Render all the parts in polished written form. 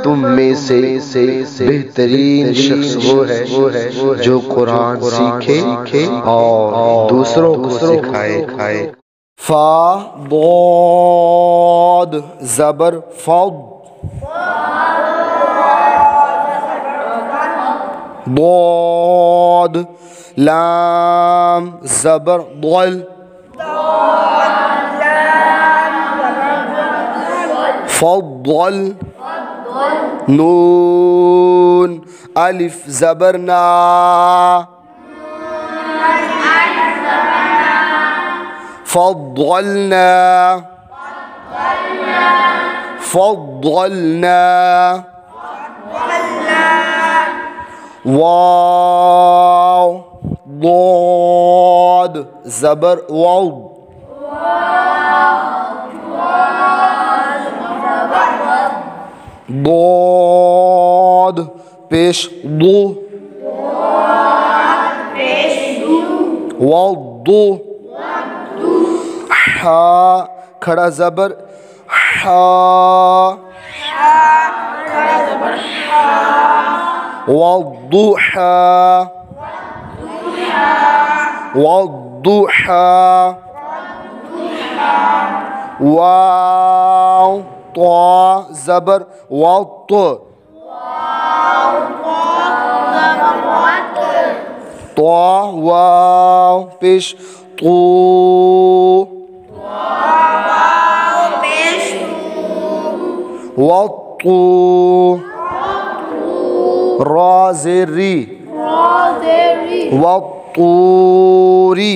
तुम में से बेहतरीन शख्स वो है जो कुरान सीखे और दूसरों को सिखाए। फा ضاد ज़बर फद ضاد लाम ज़बर ضल फضल नून अलिफ ज़बर ना فضلنا واو ضاد زبر واو ضاد पेश दो वदू हा खड़ा ज़बर हा वद्दुहा वाव ता ज़बर वत ता वाव पेश तू वत्तू राज़ेरी वत्तूरी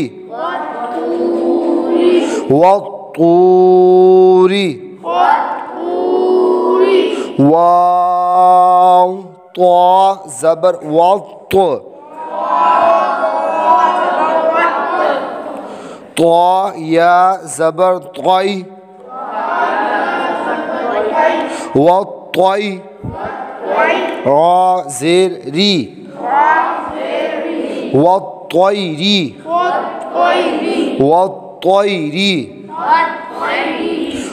वाव ता ज़बर वत्त ता या ज़बर ताई वत्तई रा ज़ेर री वत्तयरी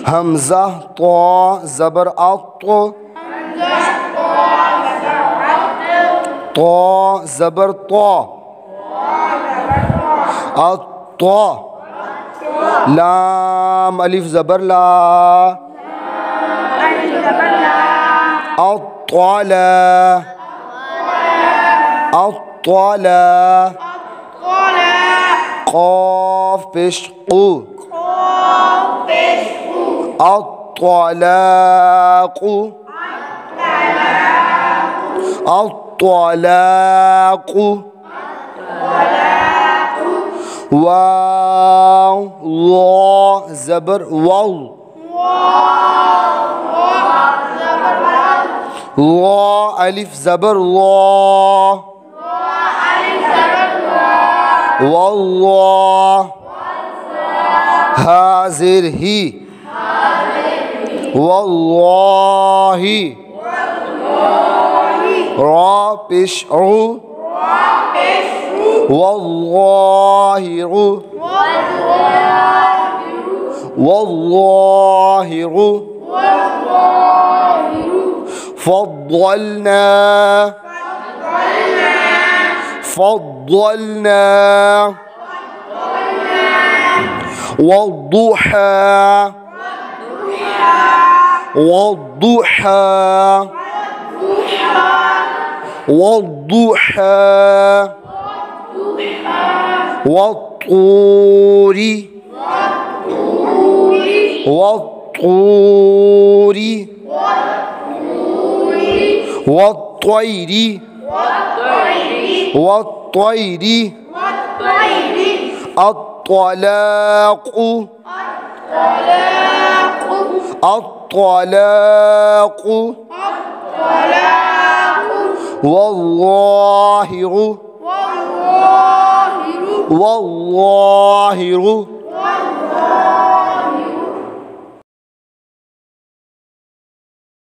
हमज़ा ता ज़बर अत ता ज़बर ता अत लाम अलिफ ज़बर ला अत्तला क़ाफ पेश क़ु अत्तलाक़ु वाव ला ज़बर वाव ला अलिफ ज़बर ला वल्लाह हाज़िर ही वल्लाही रा पेश वल्लाहिरु فضلنا والضحى والطور والطير الطلاق والظاهر